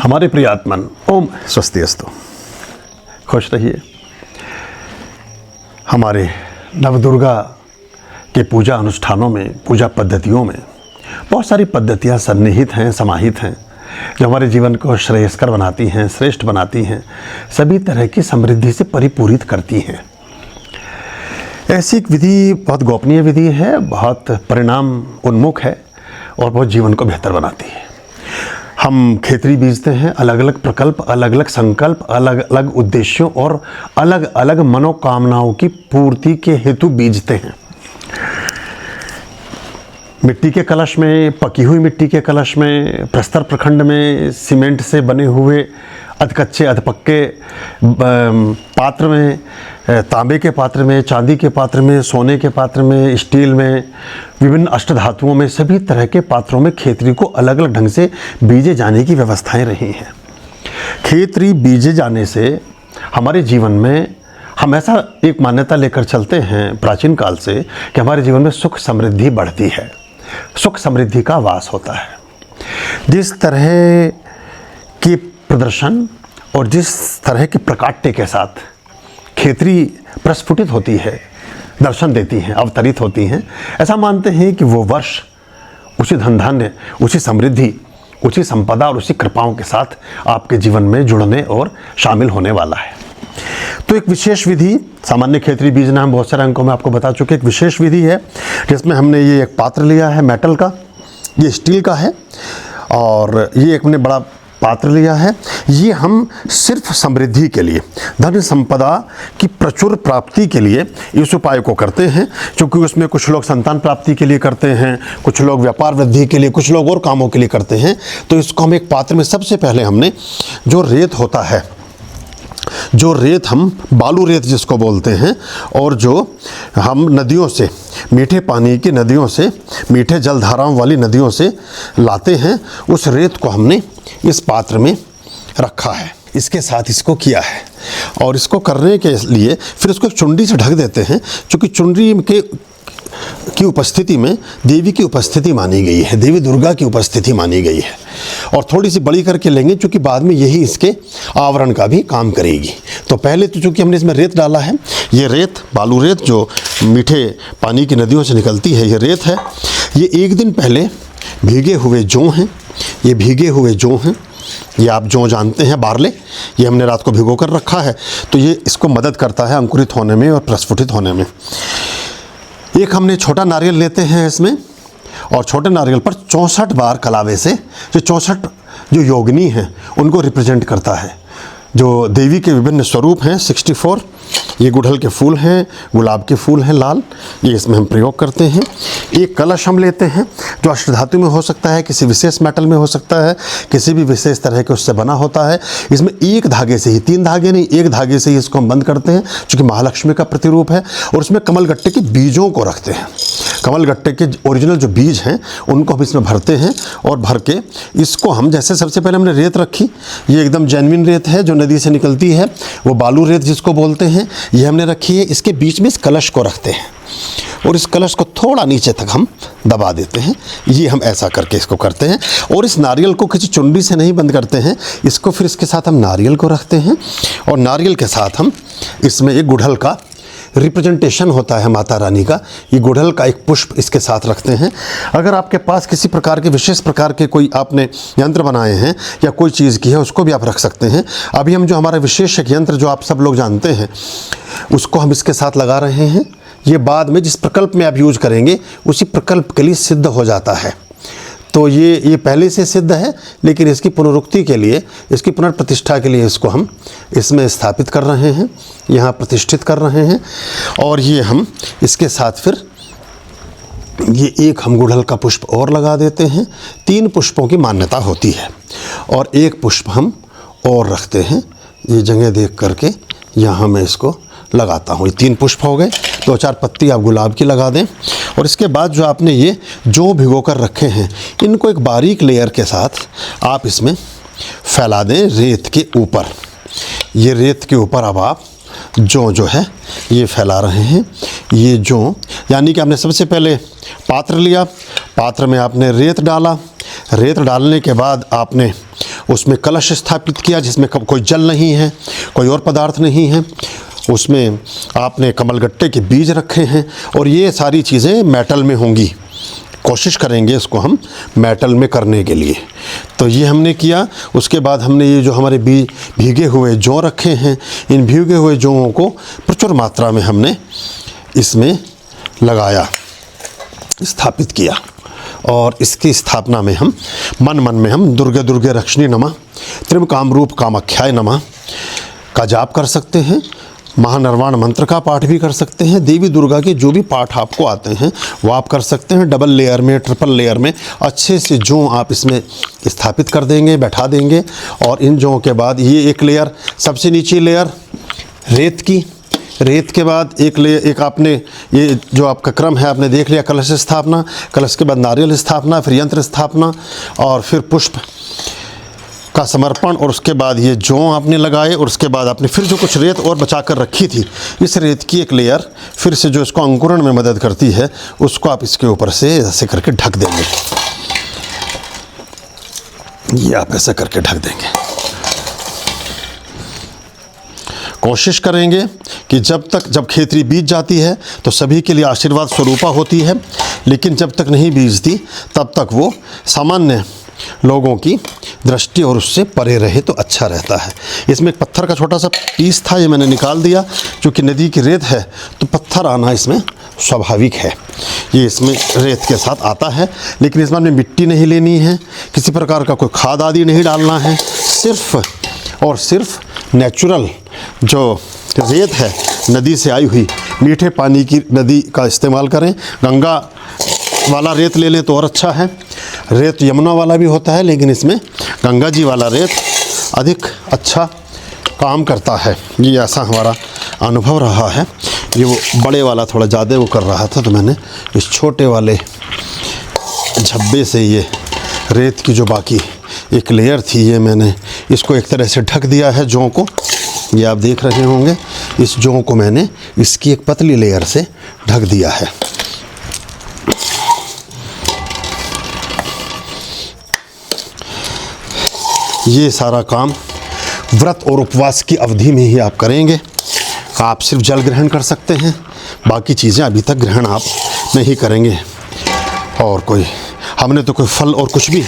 हमारे प्रिय आत्मन, ओम स्वस्तिअस्तु। खुश रहिए। हमारे नवदुर्गा के पूजा अनुष्ठानों में, पूजा पद्धतियों में बहुत सारी पद्धतियाँ सन्निहित हैं, समाहित हैं, जो हमारे जीवन को श्रेयस्कर बनाती हैं, श्रेष्ठ बनाती हैं, सभी तरह की समृद्धि से परिपूरित करती हैं। ऐसी एक विधि बहुत गोपनीय विधि है, बहुत परिणाम उन्मुख है और बहुत जीवन को बेहतर बनाती है। हम खेतरी बीजते हैं, अलग अलग प्रकल्प, अलग अलग संकल्प, अलग अलग उद्देश्यों और अलग अलग मनोकामनाओं की पूर्ति के हेतु बीजते हैं। मिट्टी के कलश में, पकी हुई मिट्टी के कलश में, प्रस्तर प्रखंड में, सीमेंट से बने हुए अधकच्चे अधपक्के पात्र में, तांबे के पात्र में, चांदी के पात्र में, सोने के पात्र में, स्टील में, विभिन्न अष्टधातुओं में, सभी तरह के पात्रों में खेतरी को अलग अलग ढंग से बीजे जाने की व्यवस्थाएं रही हैं। खेतरी बीजे जाने से हमारे जीवन में हम ऐसा एक मान्यता लेकर चलते हैं प्राचीन काल से कि हमारे जीवन में सुख समृद्धि बढ़ती है, सुख समृद्धि का वास होता है। जिस तरह की प्रदर्शन और जिस तरह के प्रकाट्य के साथ खेतरी प्रस्फुटित होती है, दर्शन देती हैं, अवतरित होती हैं, ऐसा मानते हैं कि वो वर्ष उसी धन धान्य, उसी समृद्धि, उसी संपदा और उसी कृपाओं के साथ आपके जीवन में जुड़ने और शामिल होने वाला है। तो एक विशेष विधि, सामान्य खेतरी बीजना हम बहुत सारे अंकों में आपको बता चुके, एक विशेष विधि है जिसमें हमने ये एक पात्र लिया है मेटल का, ये स्टील का है, और ये एक हमने बड़ा पात्र लिया है। ये हम सिर्फ समृद्धि के लिए, धन संपदा की प्रचुर प्राप्ति के लिए इस उपाय को करते हैं, क्योंकि उसमें कुछ लोग संतान प्राप्ति के लिए करते हैं, कुछ लोग व्यापार वृद्धि के लिए, कुछ लोग और कामों के लिए करते हैं। तो इसको हम एक पात्र में, सबसे पहले हमने जो रेत होता है, जो रेत हम बालू रेत जिसको बोलते हैं, और जो हम नदियों से, मीठे पानी की नदियों से, मीठे जलधाराओं वाली नदियों से लाते हैं, उस रेत को हमने इस पात्र में रखा है, इसके साथ इसको किया है। और इसको करने के लिए फिर इसको एक चुंडी से ढक देते हैं, क्योंकि चुंडी की उपस्थिति में देवी की उपस्थिति मानी गई है, देवी दुर्गा की उपस्थिति मानी गई है। और थोड़ी सी बड़ी करके लेंगे, क्योंकि बाद में यही इसके आवरण का भी काम करेगी। तो पहले तो चूँकि हमने इसमें रेत डाला है, ये रेत बालू रेत जो मीठे पानी की नदियों से निकलती है, ये रेत है। ये एक दिन पहले भीगे हुए जौ हैं, ये भीगे हुए जौ हैं, ये आप जौ जानते हैं, बारले, ये हमने रात को भिगो कर रखा है। तो ये इसको मदद करता है अंकुरित होने में और प्रस्फुटित होने में। एक हमने छोटा नारियल लेते हैं इसमें, और छोटे नारियल पर 64 बार कलावे से, जो 64 जो योगिनी हैं उनको रिप्रेजेंट करता है, जो देवी के विभिन्न स्वरूप हैं 64। ये गुड़हल के फूल हैं, गुलाब के फूल हैं लाल, ये इसमें हम प्रयोग करते हैं। एक कलश हम लेते हैं जो अष्टधातु में हो सकता है, किसी विशेष मेटल में हो सकता है, किसी भी विशेष तरह के उससे बना होता है। इसमें एक धागे से ही, 3 धागे नहीं, एक धागे से ही इसको हम बंद करते हैं, क्योंकि महालक्ष्मी का प्रतिरूप है। और उसमें कमलगट्टे के बीजों को रखते हैं, कमलगट्टे के ओरिजिनल जो बीज हैं उनको हम इसमें भरते हैं। और भर के इसको हम, जैसे सबसे पहले हमने रेत रखी, ये एकदम जेन्युइन रेत है जो नदी से निकलती है, वो बालू रेत जिसको बोलते हैं, ये हमने रखी है। इसके बीच में इस कलश को रखते हैं और इस कलश को थोड़ा नीचे तक हम दबा देते हैं। ये हम ऐसा करके इसको करते हैं। और इस नारियल को किसी चुंडी से नहीं बंद करते हैं, इसको फिर इसके साथ हम नारियल को रखते हैं, और नारियल के साथ हम इसमें एक गुड़हल का रिप्रेजेंटेशन होता है माता रानी का, ये गुड़हल का एक पुष्प इसके साथ रखते हैं। अगर आपके पास किसी प्रकार के विशेष प्रकार के कोई आपने यंत्र बनाए हैं या कोई चीज़ की है, उसको भी आप रख सकते हैं। अभी हम जो हमारा विशेष एक यंत्र जो आप सब लोग जानते हैं, उसको हम इसके साथ लगा रहे हैं। ये बाद में जिस प्रकल्प में आप यूज करेंगे उसी प्रकल्प के लिए सिद्ध हो जाता है। तो ये पहले से सिद्ध है, लेकिन इसकी पुनरुक्ति के लिए, इसकी पुनर्प्रतिष्ठा के लिए इसको हम इसमें स्थापित कर रहे हैं, यहाँ प्रतिष्ठित कर रहे हैं। और ये हम इसके साथ फिर ये एक हम गुड़हल का पुष्प और लगा देते हैं। 3 पुष्पों की मान्यता होती है, और एक पुष्प हम और रखते हैं। ये जगह देख करके यहाँ मैं इसको लगाता हूँ। ये 3 पुष्प हो गए, 2-4 पत्ती आप गुलाब की लगा दें। और इसके बाद जो आपने ये जो भिगो कर रखे हैं, इनको एक बारीक लेयर के साथ आप इसमें फैला दें रेत के ऊपर। ये रेत के ऊपर अब आप जो है ये फैला रहे हैं। ये जो यानी कि आपने सबसे पहले पात्र लिया, पात्र में आपने रेत डाला, रेत डालने के बाद आपने उसमें कलश स्थापित किया जिसमें कोई जल नहीं है, कोई और पदार्थ नहीं है। उसमें आपने कमलगट्टे के बीज रखे हैं और ये सारी चीज़ें मेटल में होंगी। कोशिश करेंगे इसको हम मेटल में करने के लिए। तो ये हमने किया। उसके बाद हमने ये जो हमारे भीगे हुए जौ रखे हैं, इन भीगे हुए जौओं को प्रचुर मात्रा में हमने इसमें लगाया, स्थापित किया। और इसकी स्थापना में हम मन में हम दुर्गे दुर्गे रक्षणी नमः, त्रिम कामरूप कामाख्याय नमः का जाप कर सकते हैं। महानिर्वाण मंत्र का पाठ भी कर सकते हैं। देवी दुर्गा के जो भी पाठ आपको आते हैं वो आप कर सकते हैं। डबल लेयर में, ट्रिपल लेयर में अच्छे से जौ आप इसमें स्थापित कर देंगे, बैठा देंगे। और इन जौ के बाद ये एक लेयर, सबसे नीचे लेयर रेत की, रेत के बाद एक आपने ये जो आपका क्रम है आपने देख लिया, कलश स्थापना, कलश के बाद नारियल स्थापना, फिर यंत्र स्थापना और फिर पुष्प का समर्पण, और उसके बाद ये जौ आपने लगाए। और उसके बाद आपने फिर जो कुछ रेत और बचा कर रखी थी, इस रेत की एक लेयर फिर से जो इसको अंकुरण में मदद करती है उसको आप इसके ऊपर से ऐसे करके ढक देंगे। ये आप ऐसे करके ढक देंगे। कोशिश करेंगे कि जब खेतरी बीज जाती है तो सभी के लिए आशीर्वाद स्वरूपा होती है, लेकिन जब तक नहीं बीजती तब तक वो सामान्य लोगों की दृष्टि और उससे परे रहे तो अच्छा रहता है। इसमें एक पत्थर का छोटा सा पीस था, ये मैंने निकाल दिया। क्योंकि नदी की रेत है तो पत्थर आना इसमें स्वाभाविक है, ये इसमें रेत के साथ आता है। लेकिन इसमें हमें मिट्टी नहीं लेनी है, किसी प्रकार का कोई खाद आदि नहीं डालना है। सिर्फ और सिर्फ नेचुरल जो रेत है, नदी से आई हुई मीठे पानी की नदी का इस्तेमाल करें। गंगा वाला रेत ले लें तो और अच्छा है। रेत यमुना वाला भी होता है, लेकिन इसमें गंगा जी वाला रेत अधिक अच्छा काम करता है। ये ऐसा हमारा अनुभव रहा है। ये वो बड़े वाला थोड़ा ज़्यादा वो कर रहा था, तो मैंने इस छोटे वाले झब्बे से ये रेत की जो बाकी एक लेयर थी, ये मैंने इसको एक तरह से ढक दिया है जौ को। ये आप देख रहे होंगे, इस जौ को मैंने इसकी एक पतली लेयर से ढक दिया है। ये सारा काम व्रत और उपवास की अवधि में ही आप करेंगे। आप सिर्फ जल ग्रहण कर सकते हैं, बाकी चीज़ें अभी तक ग्रहण आप नहीं करेंगे। और हमने तो कोई फल और कुछ भी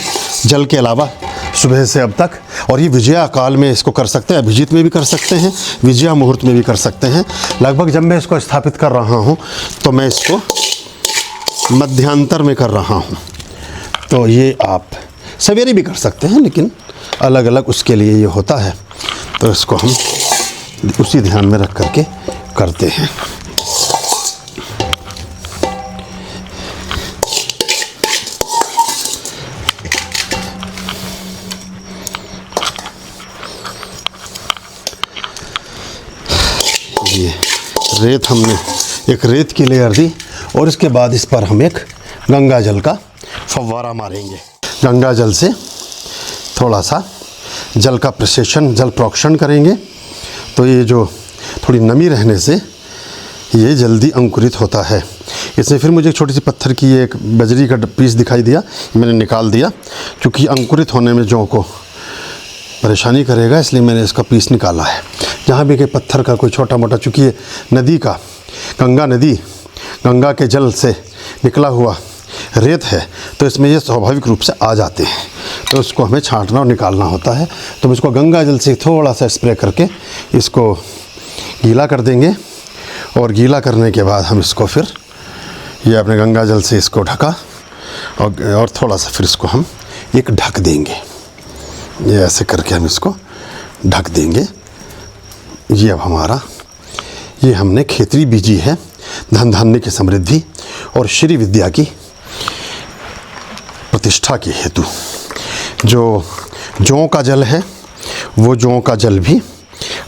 जल के अलावा सुबह से अब तक। और ये विजया काल में इसको कर सकते हैं, अभिजीत में भी कर सकते हैं, विजया मुहूर्त में भी कर सकते हैं। लगभग जब मैं इसको स्थापित कर रहा हूँ तो मैं इसको मध्यांतर में कर रहा हूँ। तो ये आप सवेरे भी कर सकते हैं, लेकिन अलग अलग उसके लिए ये होता है। तो इसको हम उसी ध्यान में रख करके करते हैं। ये रेत हमने एक रेत की लेयर दी और इसके बाद इस पर हम एक गंगा जल का फव्वारा मारेंगे। गंगा जल से थोड़ा सा जल का प्रसेचन, जल प्रोक्षण करेंगे। तो ये जो थोड़ी नमी रहने से ये जल्दी अंकुरित होता है। इसमें फिर मुझे एक छोटी सी पत्थर की एक बजरी का पीस दिखाई दिया, मैंने निकाल दिया। क्योंकि अंकुरित होने में जौ को परेशानी करेगा, इसलिए मैंने इसका पीस निकाला है। जहाँ भी कोई पत्थर का कोई छोटा मोटा, चूँकि ये नदी का गंगा के जल से निकला हुआ रेत है, तो इसमें ये स्वाभाविक रूप से आ जाते हैं। तो इसको हमें छांटना और निकालना होता है। तो हम इसको गंगा जल से थोड़ा सा स्प्रे करके इसको गीला कर देंगे। और गीला करने के बाद हम इसको फिर ये अपने गंगा जल से इसको ढका और थोड़ा सा फिर इसको हम एक ढक देंगे। ये ऐसे करके हम इसको ढक देंगे। ये अब हमारा, ये हमने खेतरी बीजी है, धन धान्य की समृद्धि और श्री विद्या की प्रतिष्ठा के हेतु। जो जौ का जल है वो जौ का जल भी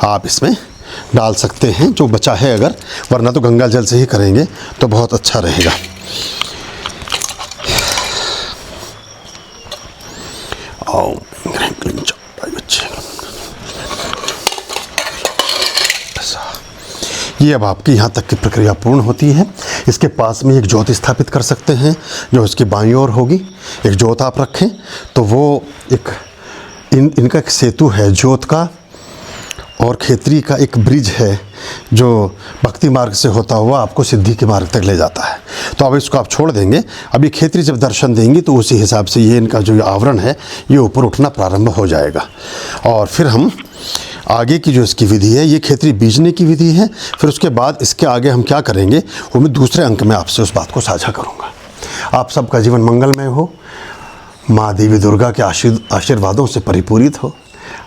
आप इसमें डाल सकते हैं, जो बचा है अगर, वरना तो गंगा जल से ही करेंगे तो बहुत अच्छा रहेगा। ये अब आपकी यहाँ तक की प्रक्रिया पूर्ण होती है। इसके पास में एक ज्योति स्थापित कर सकते हैं जो इसकी बाईं ओर होगी। एक जोत आप रखें तो वो एक इनका एक सेतु है, जोत का और खेतरी का एक ब्रिज है जो भक्ति मार्ग से होता हुआ आपको सिद्धि के मार्ग तक ले जाता है। तो अब इसको आप छोड़ देंगे। अभी खेतरी जब दर्शन देंगी तो उसी हिसाब से ये इनका जो आवरण है ये ऊपर उठना प्रारंभ हो जाएगा। और फिर हम आगे की जो इसकी विधि है, ये खेतरी बीजने की विधि है। फिर उसके बाद इसके आगे हम क्या करेंगे वो मैं दूसरे अंक में आपसे उस बात को साझा करूँगा। आप सबका जीवन मंगलमय हो, माँ देवी दुर्गा के आशीर्वादों से परिपूरित हो।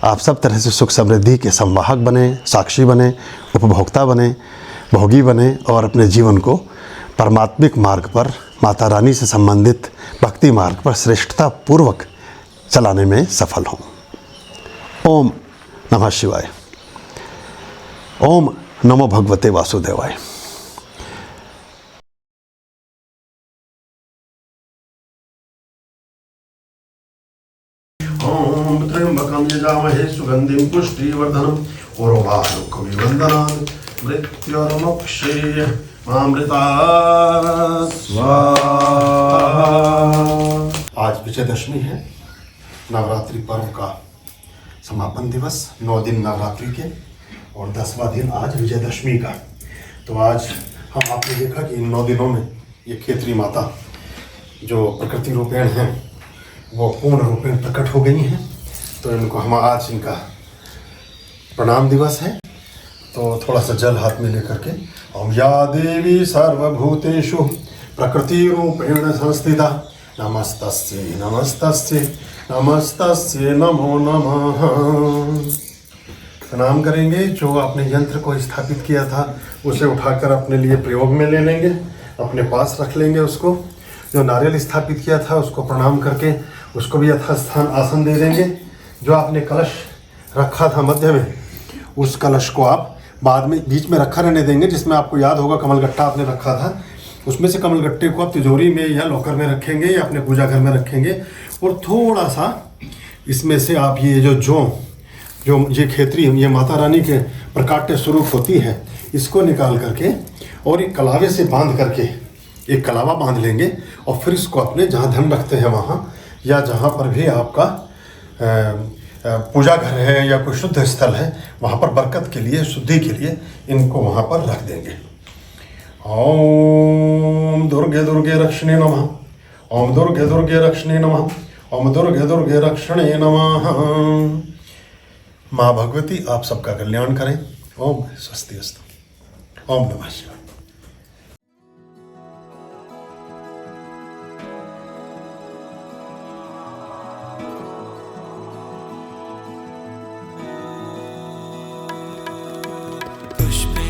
आप सब तरह से सुख समृद्धि के संवाहक बने, साक्षी बने, उपभोक्ता बने, भोगी बने और अपने जीवन को परमात्मिक मार्ग पर, माता रानी से संबंधित भक्ति मार्ग पर श्रेष्ठता पूर्वक चलाने में सफल हों। ओम नमः शिवाय। ओम नमो भगवते वासुदेवाय। ओम त्र्यंबकं यजामहे सुगंधिं पुष्टिवर्धनम् उर्वारुकमिवन्दनात् मृत्योर्मुक्षीयमामृतात् स्वाहा। आज विजयदशमी है, नवरात्रि पर्व का समापन दिवस। 9 दिन नवरात्रि के और 10वां दिन आज विजयदशमी का। तो आज आपने देखा कि इन 9 दिनों में ये खेतरी माता जो प्रकृति रूपेण हैं वो पूर्ण रूपेण प्रकट हो गई हैं। तो इनको हम आज इनका प्रणाम दिवस है। तो थोड़ा सा जल हाथ में लेकर के ओम या देवी सर्वभूतेषु प्रकृति रूपेण संस्थिता नमस्तस्यै नमस्तस्यै नमस्तस्यै नमो नमः प्रणाम करेंगे। जो आपने यंत्र को स्थापित किया था उसे उठाकर अपने लिए प्रयोग में ले लेंगे, अपने पास रख लेंगे। उसको जो नारियल स्थापित किया था उसको प्रणाम करके उसको भी यथास्थान आसन दे देंगे। जो आपने कलश रखा था मध्य में, उस कलश को आप बाद में बीच में रखा रहने देंगे, जिसमें आपको याद होगा कमलगट्टा आपने रखा था। उसमें से कमलगट्टे को आप तिजोरी में या लॉकर में रखेंगे या अपने पूजा घर में रखेंगे। और थोड़ा सा इसमें से आप ये जो ये खेतरी ये माता रानी के प्रकाट्य स्वरूप होती है, इसको निकाल करके और एक कलावे से बांध करके एक कलावा बांध लेंगे। और फिर इसको अपने जहाँ धन रखते हैं वहाँ या जहाँ पर भी आपका पूजा घर है या कोई शुद्ध स्थल है वहाँ पर बरकत के लिए, शुद्धि के लिए इनको वहाँ पर रख देंगे। ओम दुर्गे दुर्गे रक्षणे नमः। ओम दुर्गे दुर्गे रक्षणे नमः। ओम दुर्गे दुर्गे रक्षणे नमः। माँ भगवती आप सबका कल्याण करें। ओम स्वस्ति अस्तु। ओम नमः शिवाय। पुष्पे